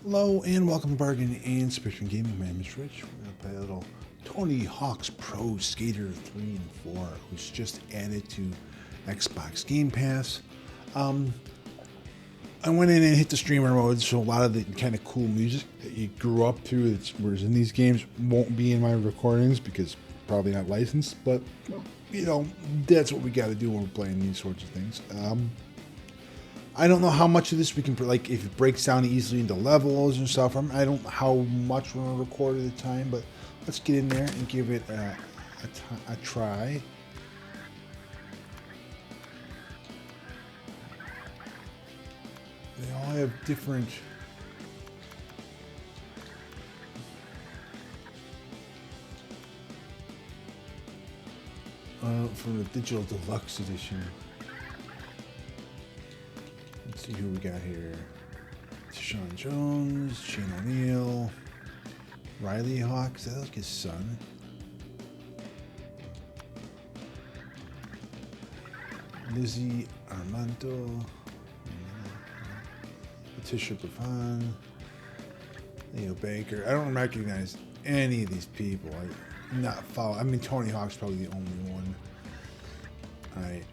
Hello and welcome to Bargain and Spectrum Gaming. My name is Rich. We're going to play a little Tony Hawk's Pro Skater 3 and 4, which just added to Xbox Gamepass. I went in and hit the streamer mode, so a lot of the kind of cool music that you grew up to that's whereas in these games won't be in my recordings because probably not licensed, but you know, that's what we got to do when we're playing these sorts of things. I don't know how much of this we can, like, if it breaks down easily into levels and stuff. I don't know how much we're going to record at a time, but let's get in there and give it a try. They all have different... from the Digital Deluxe Edition. Let's see who we got here. Sean Jones, Shane O'Neill, Riley Hawk, is that like his son? Lizzie Armando, Patricia Buffon, Leo Baker. I don't recognize any of these people. I mean, Tony Hawk's probably the only one. Alright.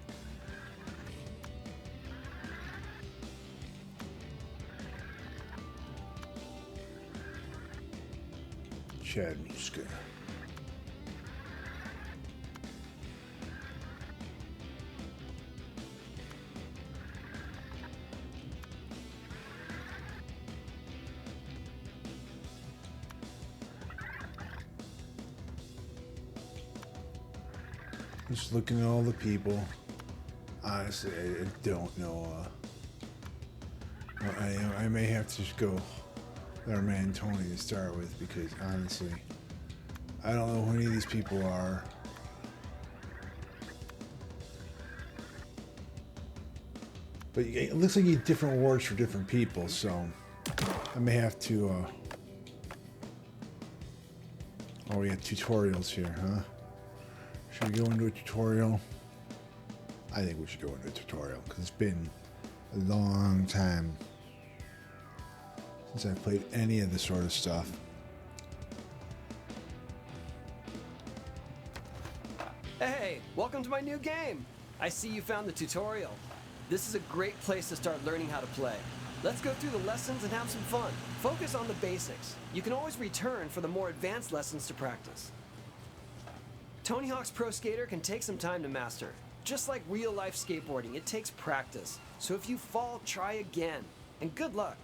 Chad Muska. Just looking at all the people. Honestly, I don't know. I may have to just go with our man Tony to start with because honestly, I don't know who any of these people are. But it looks like you get different awards for different people, so I may have to. Oh, we have tutorials here, huh? Should we go into a tutorial? I think we should go into a tutorial because it's been a long time since I've played any of this sort of stuff. Hey, welcome to my new game. I see you found the tutorial. This is a great place to start learning how to play. Let's go through the lessons and have some fun. Focus on the basics. You can always return for the more advanced lessons to practice. Tony Hawk's Pro Skater can take some time to master. Just like real-life skateboarding, it takes practice. So if you fall, try again. And good luck.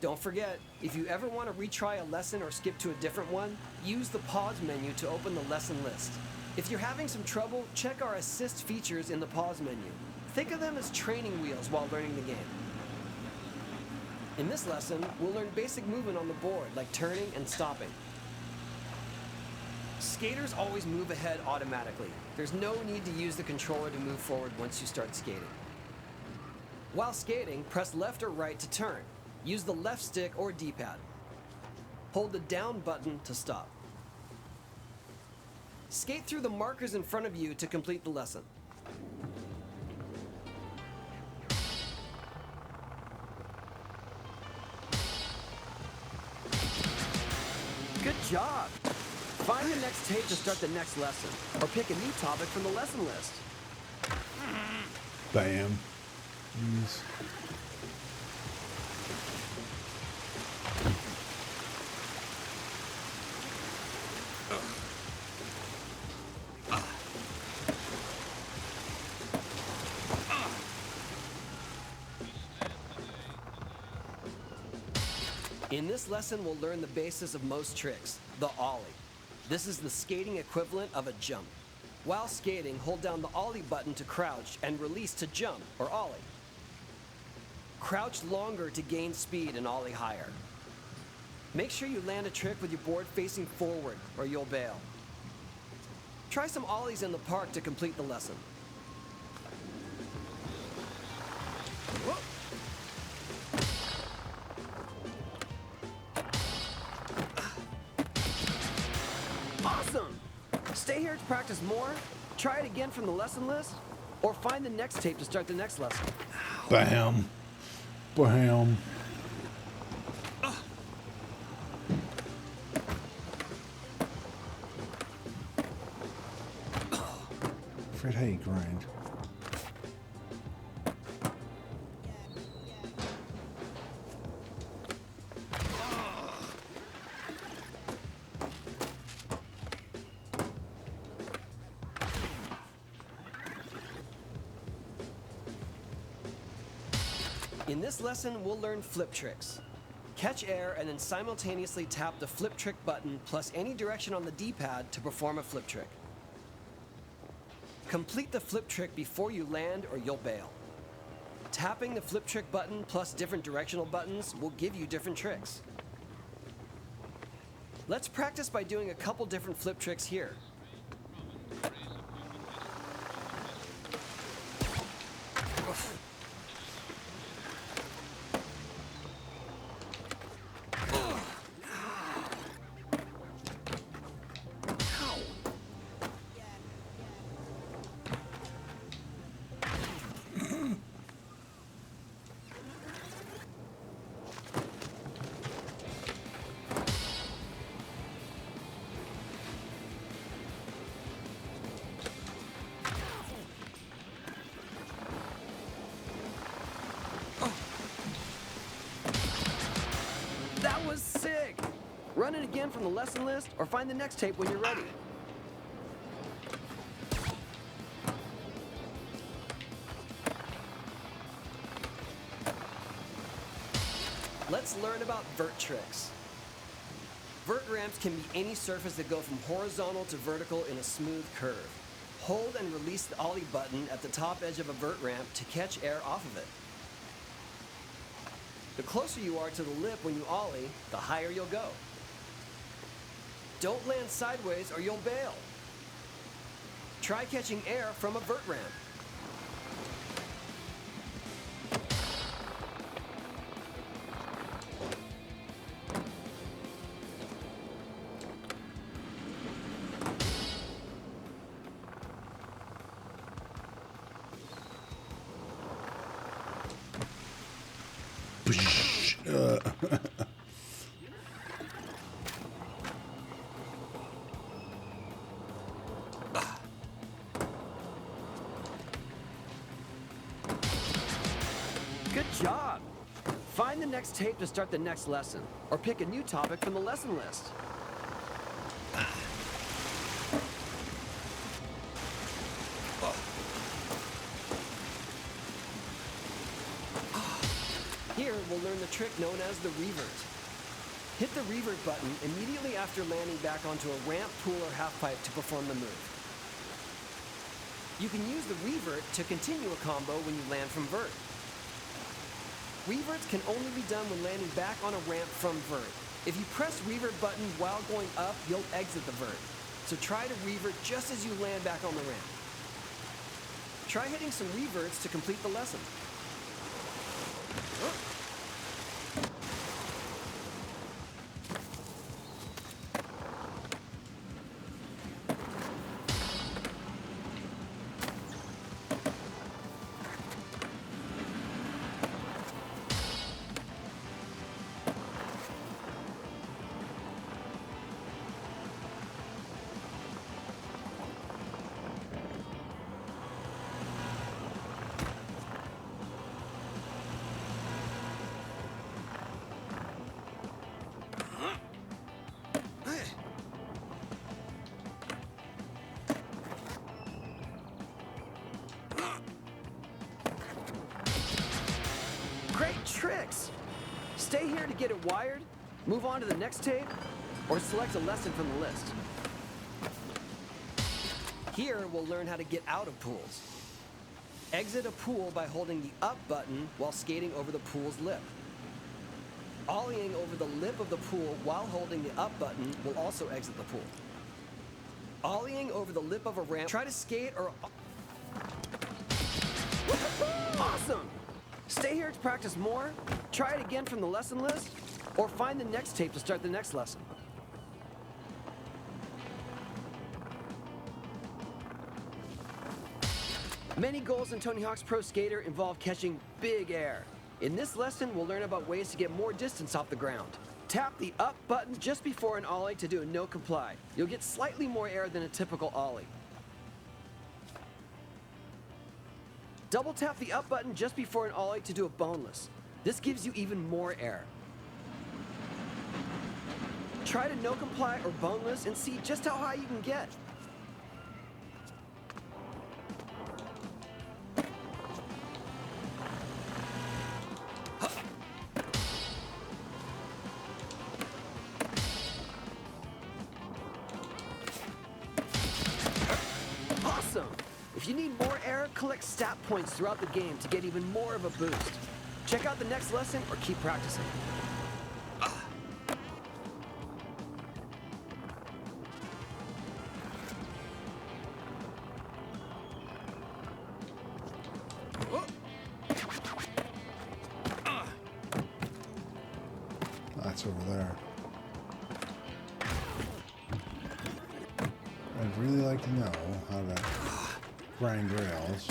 Don't forget, if you ever want to retry a lesson or skip to a different one, use the pause menu to open the lesson list. If you're having some trouble, check our assist features in the pause menu. Think of them as training wheels while learning the game. In this lesson, we'll learn basic movement on the board, like turning and stopping. Skaters always move ahead automatically. There's no need to use the controller to move forward once you start skating. While skating, press left or right to turn. Use the left stick or D-pad. Hold the down button to stop. Skate through the markers in front of you to complete the lesson. Good job! Find the next tape to start the next lesson, or pick a new topic from the lesson list. Bam. Yes. In this lesson, we'll learn the basis of most tricks, the ollie. This is the skating equivalent of a jump. While skating, hold down the ollie button to crouch and release to jump, or ollie. Crouch longer to gain speed and ollie higher. Make sure you land a trick with your board facing forward, or you'll bail. Try some ollies in the park to complete the lesson. Whoa. Awesome! Stay here to practice more, try it again from the lesson list, or find the next tape to start the next lesson. Bam. Bam. forget how you grind. In this lesson, we'll learn flip tricks. Catch air and then simultaneously tap the flip trick button plus any direction on the D-pad to perform a flip trick. Complete the flip trick before you land or you'll bail. Tapping the flip trick button plus different directional buttons will give you different tricks. Let's practice by doing a couple different flip tricks here. That was sick! Run it again from the lesson list or find the next tape when you're ready. Let's learn about vert tricks. Vert ramps can be any surface that go from horizontal to vertical in a smooth curve. Hold and release the ollie button at the top edge of a vert ramp to catch air off of it. The closer you are to the lip when you ollie, the higher you'll go. Don't land sideways or you'll bail. Try catching air from a vert ramp. Good job! Find the next tape to start the next lesson, or pick a new topic from the lesson list. Here, we'll learn the trick known as the revert. Hit the revert button immediately after landing back onto a ramp, pool, or half pipe to perform the move. You can use the revert to continue a combo when you land from vert. Reverts can only be done when landing back on a ramp from vert. If you press revert button while going up, you'll exit the vert. So try to revert just as you land back on the ramp. Try hitting some reverts to complete the lesson. Great tricks! Stay here to get it wired, move on to the next tape, or select a lesson from the list. Here, we'll learn how to get out of pools. Exit a pool by holding the up button while skating over the pool's lip. Ollieing over the lip of the pool while holding the up button will also exit the pool. Ollieing over the lip of a ramp, try to skate or... Awesome! Stay here to practice more, try it again from the lesson list, or find the next tape to start the next lesson. Many goals in Tony Hawk's Pro Skater involve catching big air. In this lesson, we'll learn about ways to get more distance off the ground. Tap the up button just before an ollie to do a no comply. You'll get slightly more air than a typical ollie. Double tap the up button just before an ollie to do a boneless. This gives you even more air. Try to no comply or boneless and see just how high you can get. Awesome! If you need more air, collect stat points throughout the game to get even more of a boost. Check out the next lesson or keep practicing. That's over there. I'd really like to know how to grind rails.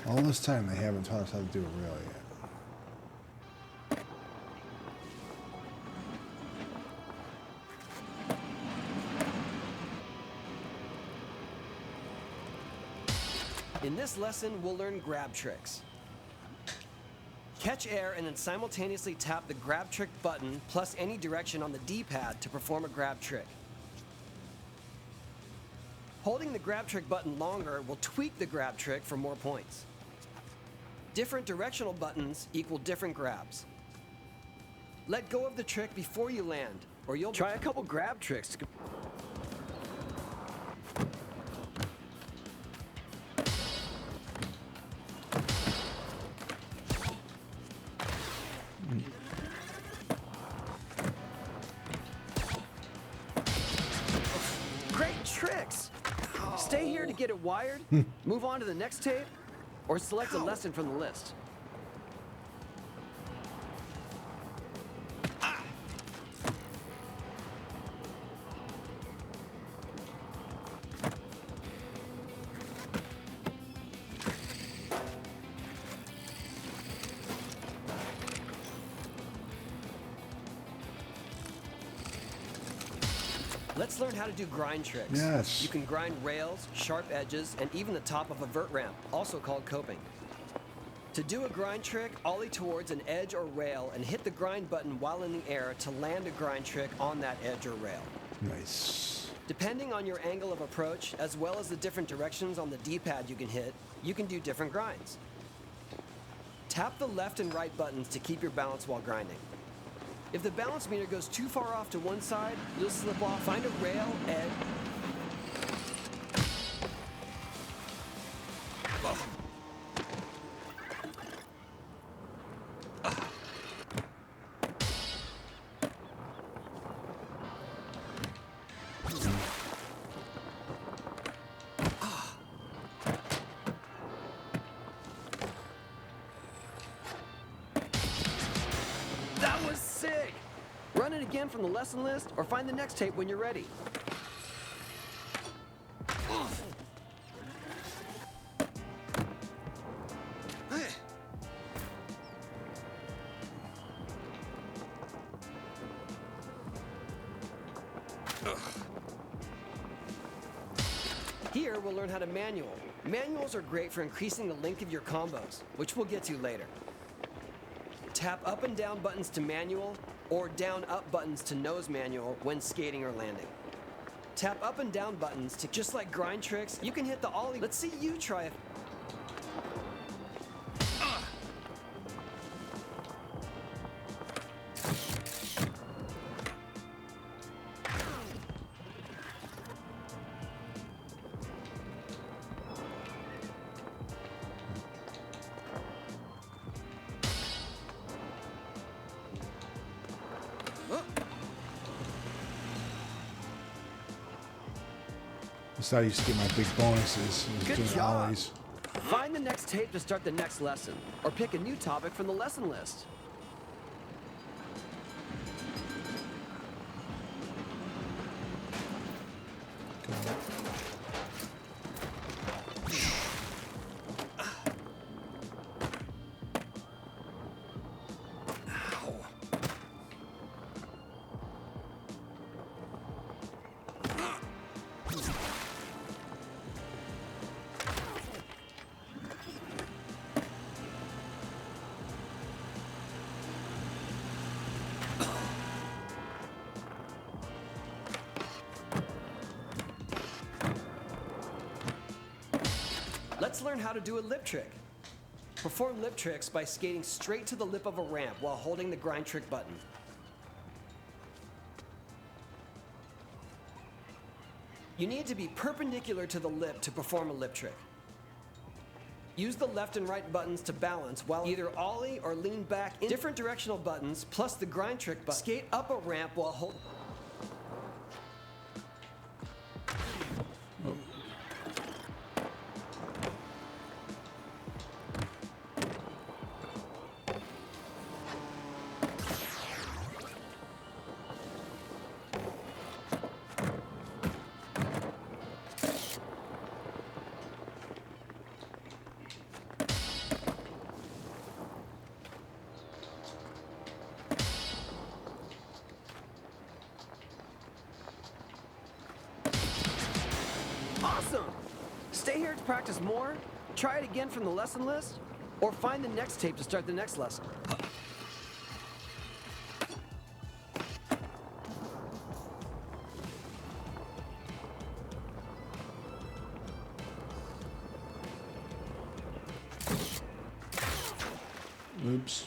All this time they haven't taught us how to do a rail yet. In this lesson, we'll learn grab tricks. Catch air and then simultaneously tap the grab trick button plus any direction on the D-pad to perform a grab trick. Holding the grab trick button longer will tweak the grab trick for more points. Different directional buttons equal different grabs. Let go of the trick before you land, or you'll try a couple grab tricks to Great tricks! Stay here to get it wired, move on to the next tape, or select a lesson from the list. Let's learn how to do grind tricks. Yes. You can grind rails, sharp edges, and even the top of a vert ramp, also called coping. To do a grind trick, ollie towards an edge or rail and hit the grind button while in the air to land a grind trick on that edge or rail. Nice. Depending on your angle of approach, as well as the different directions on the D-pad you can hit, you can do different grinds. Tap the left and right buttons to keep your balance while grinding. If the balance meter goes too far off to one side, you'll slip off. Find a rail, edge. That was sick! Run it again from the lesson list or find the next tape when you're ready. Here we'll learn how to manual. Manuals are great for increasing the length of your combos, which we'll get to later. Tap up and down buttons to manual, or down up buttons to nose manual when skating or landing. Tap up and down buttons to, just like grind tricks, you can hit the ollie. Let's see you try it. That's how I used to get my big bonuses. Was Good doing job. ollies. Find the next tape to start the next lesson, or pick a new topic from the lesson list. Let's learn how to do a lip trick. Perform lip tricks by skating straight to the lip of a ramp while holding the grind trick button. You need to be perpendicular to the lip to perform a lip trick. Use the left and right buttons to balance while either ollie or lean back in different directional buttons plus the grind trick button. Skate up a ramp while holding. Awesome! Stay here to practice more, try it again from the lesson list, or find the next tape to start the next lesson. Oops.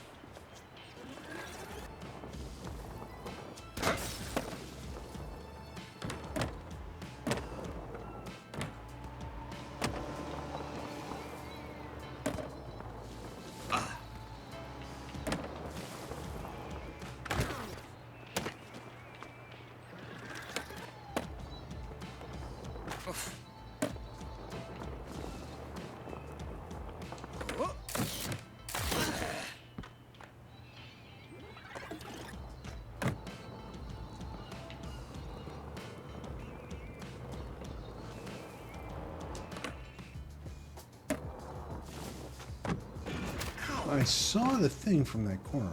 I saw the thing from that corner.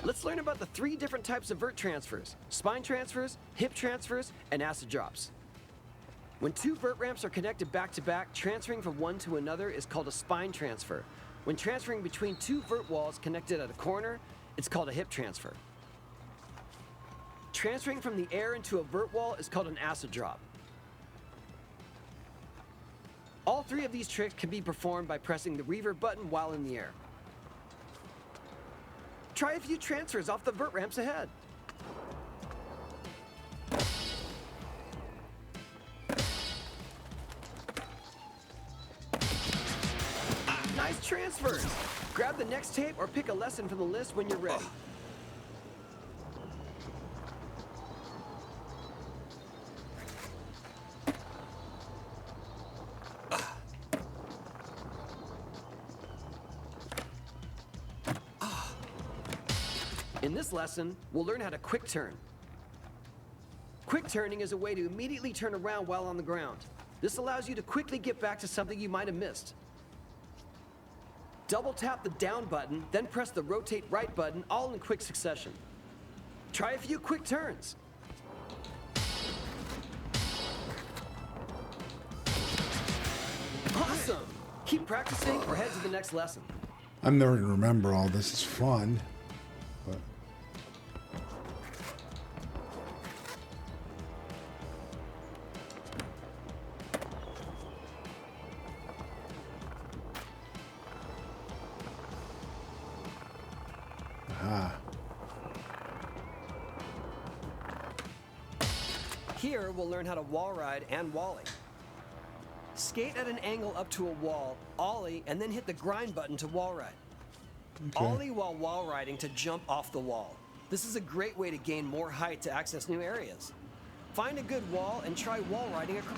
Let's learn about the 3 different types of vert transfers: spine transfers, hip transfers, and acid drops. When 2 vert ramps are connected back to back, transferring from one to another is called a spine transfer. When transferring between 2 vert walls connected at a corner, it's called a hip transfer. Transferring from the air into a vert wall is called an acid drop. All 3 of these tricks can be performed by pressing the revert button while in the air. Try a few transfers off the vert ramps ahead. Nice transfers! Grab the next tape or pick a lesson from the list when you're ready. In this lesson, we'll learn how to quick turn. Quick turning is a way to immediately turn around while on the ground. This allows you to quickly get back to something you might have missed. Double tap the down button, then press the rotate right button, all in quick succession. Try a few quick turns. Awesome! Keep practicing or head to the next lesson. I'm never gonna remember all this. It's fun, but Here, we'll learn how to wall ride and wally. Skate at an angle up to a wall, ollie, and then hit the grind button to wall ride. okay. Ollie while wall riding to jump off the wall. This is a great way to gain more height to access new areas. Find a good wall and try wall riding across.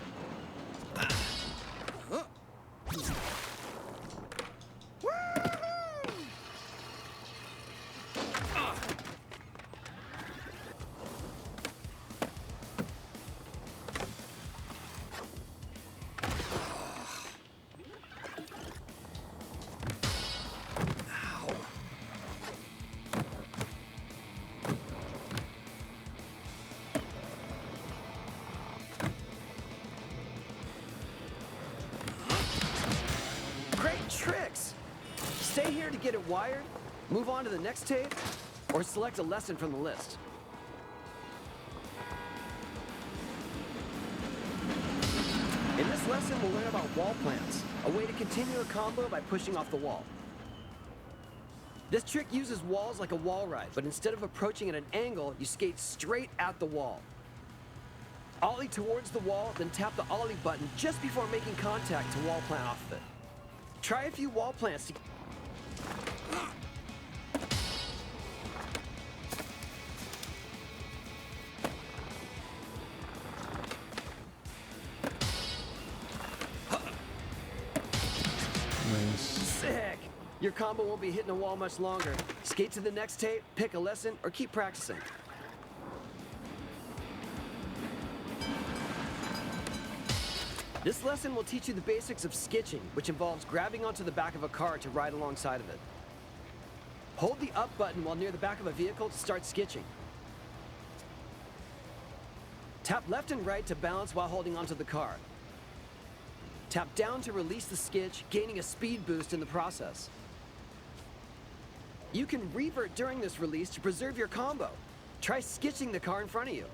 Great tricks! Stay here to get it wired, move on to the next tape, or select a lesson from the list. In this lesson, we'll learn about wall plants, a way to continue a combo by pushing off the wall. This trick uses walls like a wall ride, but instead of approaching at an angle, you skate straight at the wall. Ollie towards the wall, then tap the Ollie button just before making contact to wall plant off of it. Try a few wall plants to... Nice. Sick! Your combo won't be hitting a wall much longer. Skate to the next tape, pick a lesson, or keep practicing. This lesson will teach you the basics of skitching, which involves grabbing onto the back of a car to ride alongside of it. Hold the up button while near the back of a vehicle to start skitching. Tap left and right to balance while holding onto the car. Tap down to release the sketch, gaining a speed boost in the process. You can revert during this release to preserve your combo. Try sketching the car in front of you.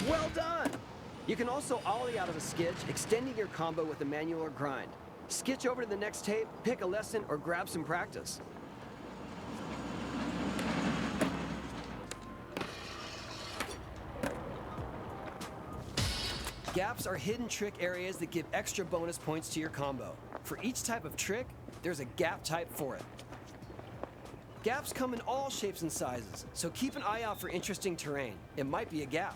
Well done! You can also ollie out of a sketch, extending your combo with a manual or grind. Sketch over to the next tape, pick a lesson, or grab some practice. Gaps are hidden trick areas that give extra bonus points to your combo. For each type of trick, there's a gap type for it. Gaps come in all shapes and sizes, so keep an eye out for interesting terrain. It might be a gap.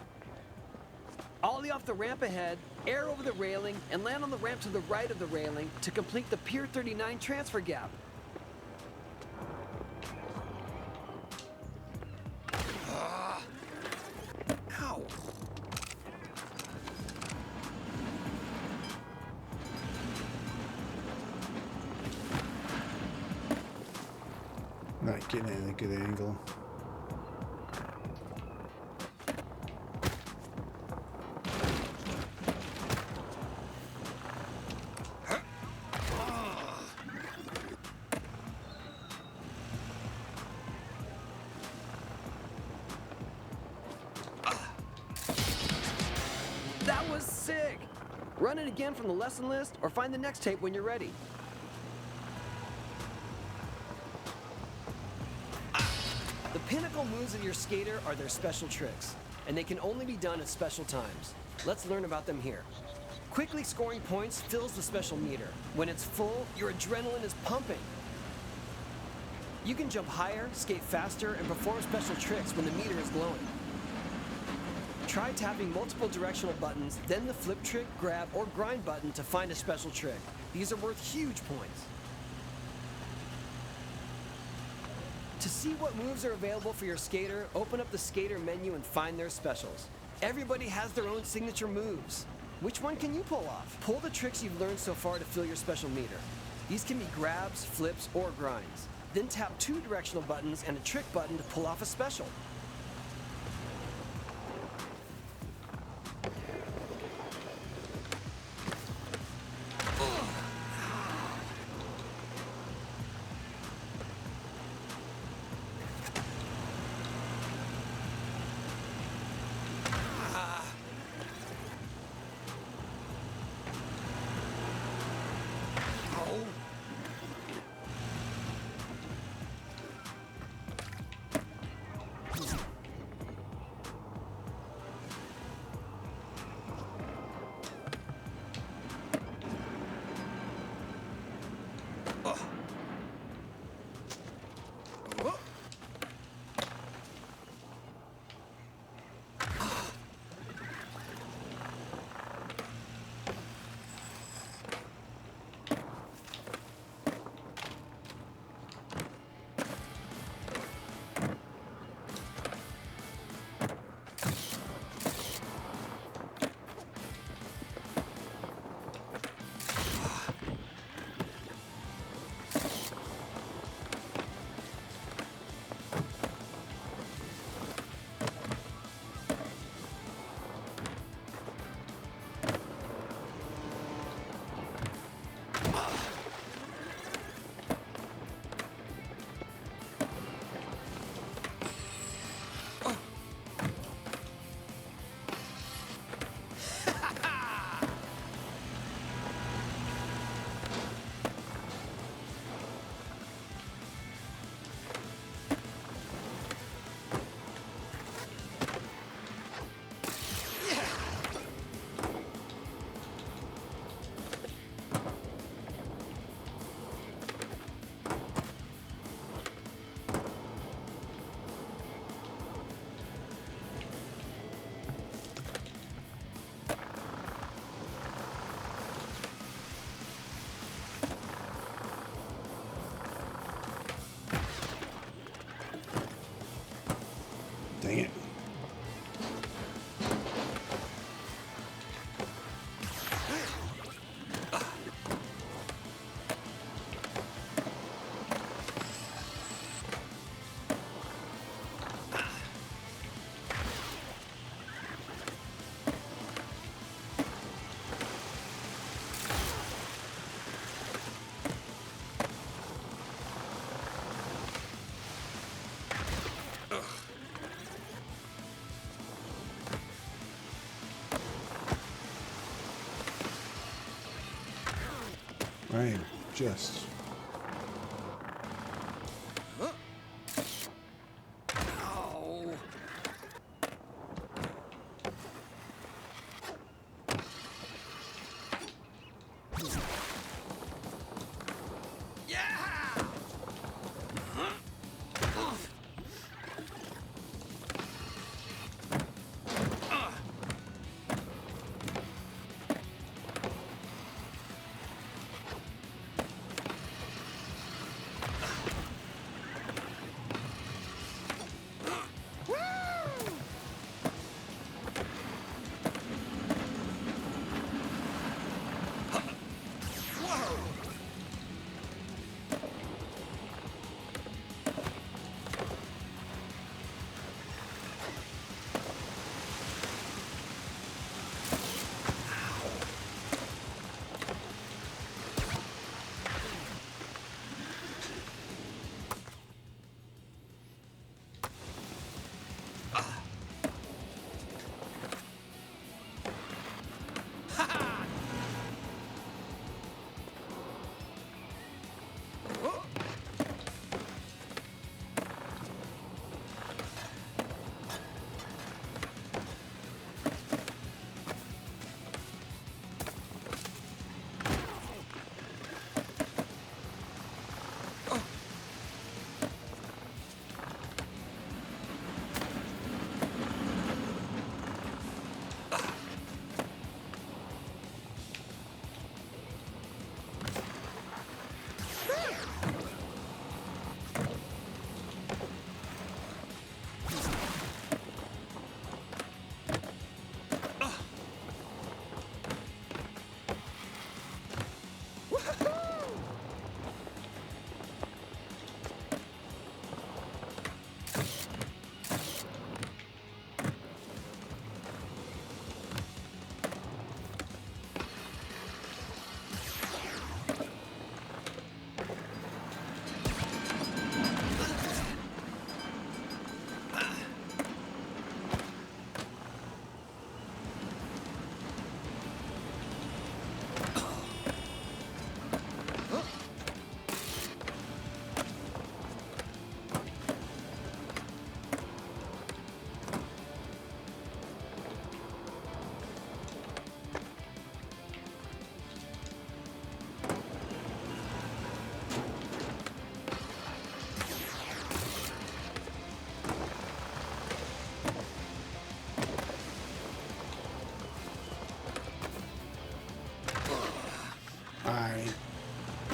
Ollie off the ramp ahead, air over the railing, and land on the ramp to the right of the railing to complete the Pier 39 transfer gap. Ow! Not getting at a good angle. That was sick! Run it again from the lesson list or find the next tape when you're ready. The pinnacle moves of your skater are their special tricks, and they can only be done at special times. Let's learn about them here. Quickly scoring points fills the special meter. When it's full, your adrenaline is pumping. You can jump higher, skate faster, and perform special tricks when the meter is glowing. Try tapping multiple directional buttons, then the flip trick, grab, or grind button to find a special trick. These are worth huge points. To see what moves are available for your skater, open up the skater menu and find their specials. Everybody has their own signature moves. Which one can you pull off? Pull the tricks you've learned so far to fill your special meter. These can be grabs, flips, or grinds. Then tap 2 directional buttons and a trick button to pull off a special. Dang it. Right, just.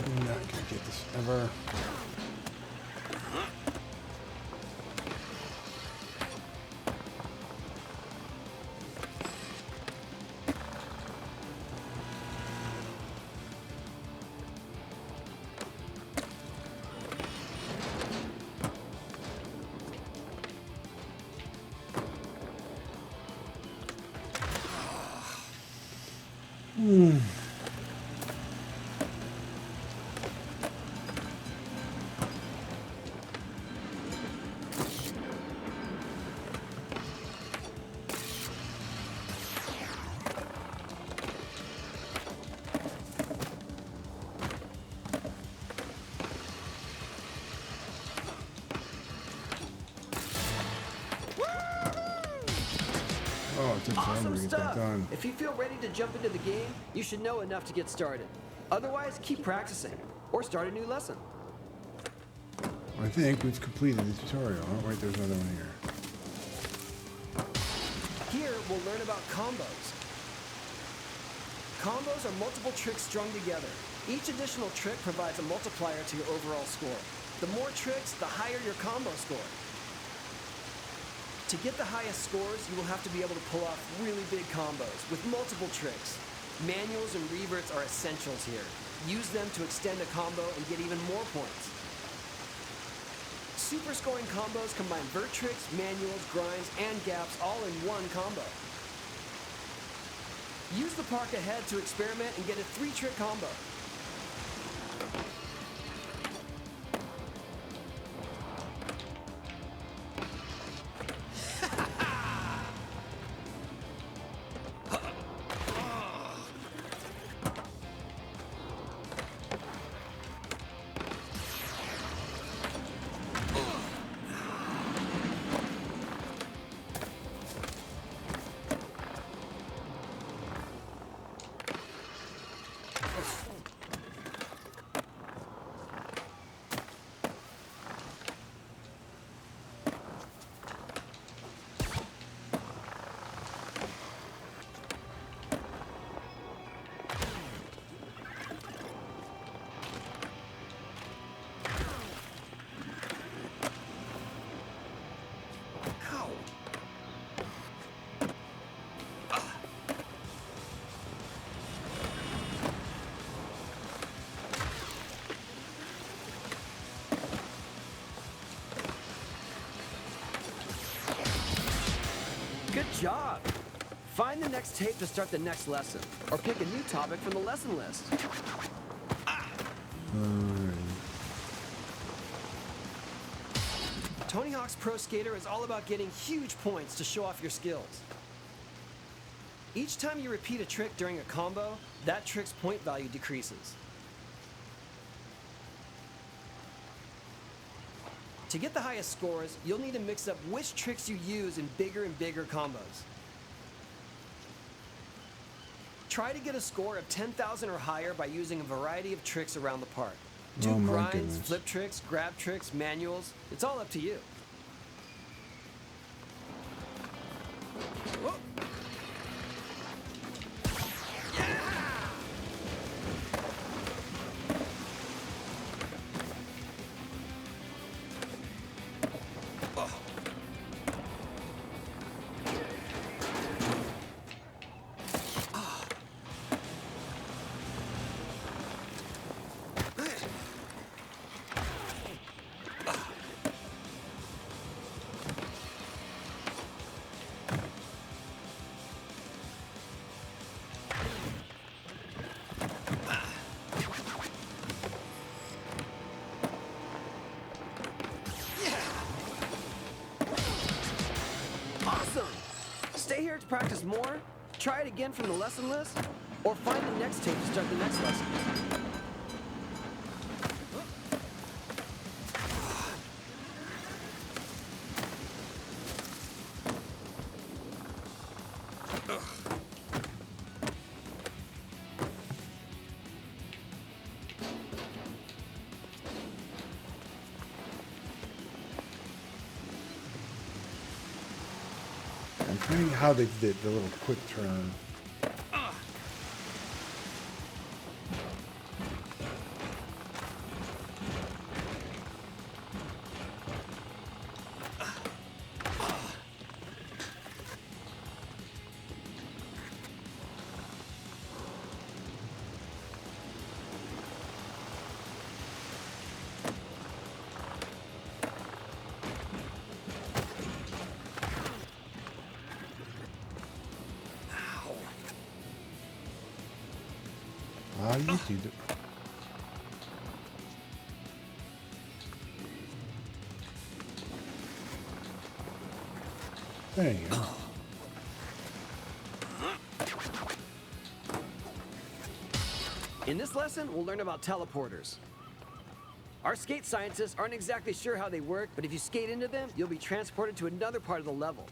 I'm not gonna get this ever. Oh, it took forever Awesome to get that stuff! done. If you feel ready to jump into the game, you should know enough to get started. Otherwise, keep practicing, or start a new lesson. I think we've completed the tutorial. Oh, wait, there's another one here. Here, we'll learn about combos. Combos are multiple tricks strung together. Each additional trick provides a multiplier to your overall score. The more tricks, the higher your combo score. To get the highest scores, you will have to be able to pull off really big combos with multiple tricks. Manuals and reverts are essentials here. Use them to extend a combo and get even more points. Super scoring combos combine vert tricks, manuals, grinds, and gaps all in one combo. Use the park ahead to experiment and get a 3-trick combo. Good job! Find the next tape to start the next lesson, or pick a new topic from the lesson list. Tony Hawk's Pro Skater is all about getting huge points to show off your skills. Each time you repeat a trick during a combo, that trick's point value decreases. To get the highest scores, you'll need to mix up which tricks you use in bigger and bigger combos. Try to get a score of 10,000 or higher by using a variety of tricks around the park. Do grinds, flip tricks, grab tricks, manuals. It's all up to you. Whoa. Awesome! Stay here to practice more, try it again from the lesson list, or find the next tape to start the next lesson. I'm trying how they did the little quick turn. Ah, you did it. There you go. In this lesson, we'll learn about teleporters. Our skate scientists aren't exactly sure how they work, but if you skate into them, you'll be transported to another part of the level.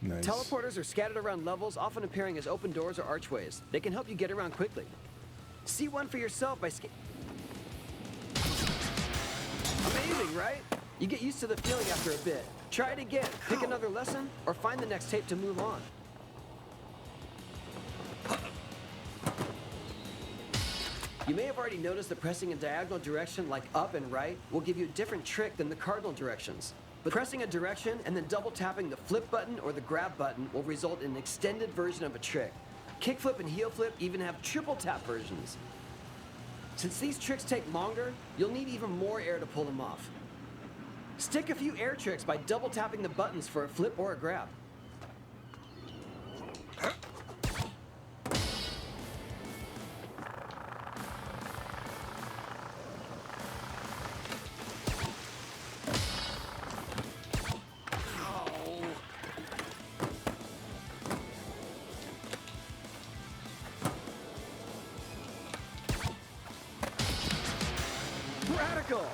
Nice. Teleporters are scattered around levels, often appearing as open doors or archways. They can help you get around quickly. See one for yourself by Amazing, right? You get used to the feeling after a bit. Try it again, pick another lesson, or find the next tape to move on. You may have already noticed that pressing in diagonal direction like up and right will give you a different trick than the cardinal directions. but pressing a direction and then double tapping the flip button or the grab button will result in an extended version of a trick. Kickflip and heel flip even have triple tap versions. Since these tricks take longer, you'll need even more air to pull them off. Stick a few air tricks by double tapping the buttons for a flip or a grab. Radical!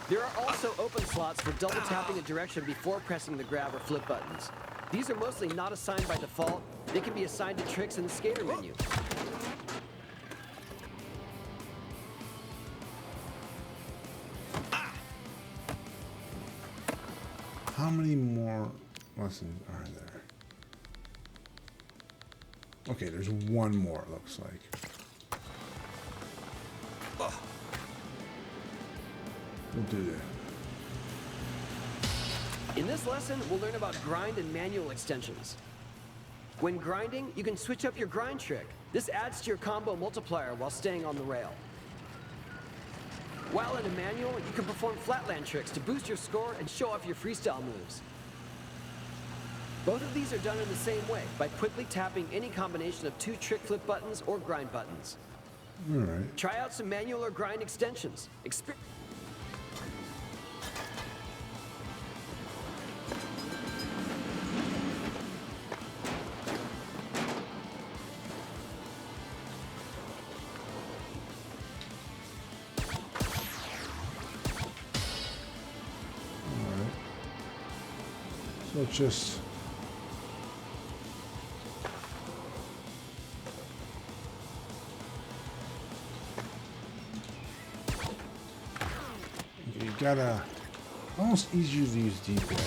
There are also open slots for double tapping a direction before pressing the grab or flip buttons. These are mostly not assigned by default. They can be assigned to tricks in the skater menu. How many more lessons are there? Okay, there's one more, it looks like. We'll do that. In this lesson, we'll learn about grind and manual extensions. When grinding, you can switch up your grind trick. This adds to your combo multiplier while staying on the rail. While in a manual, you can perform flatland tricks to boost your score and show off your freestyle moves. Both of these are done in the same way, by quickly tapping any combination of 2 trick flip buttons or grind buttons. All right. Try out some manual or grind extensions. So it's just you gotta almost easier to use D-pad.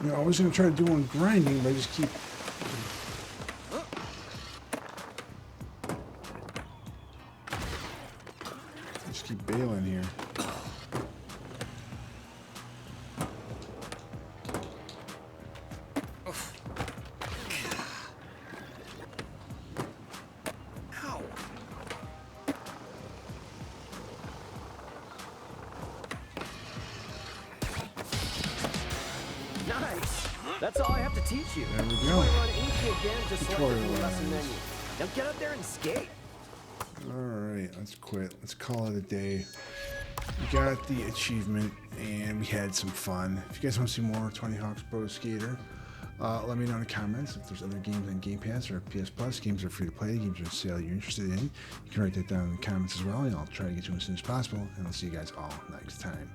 You know, I was gonna try doing grinding, but I just keep bailing here. Nice! That's all I have to teach you. There we You go. want to run anything again, just select it from the Tutorialized. lesson menu. Now get up there and skate. Alright, let's quit. Let's call it a day. We got the achievement and we had some fun. If you guys want to see more Tony Hawk's Pro Skater, let me know in the comments. If there's other games on Game Pass or PS Plus, games are free to play, games are on sale you're interested in, you can write that down in the comments as well, and I'll try to get you as soon as possible, and I'll see you guys all next time.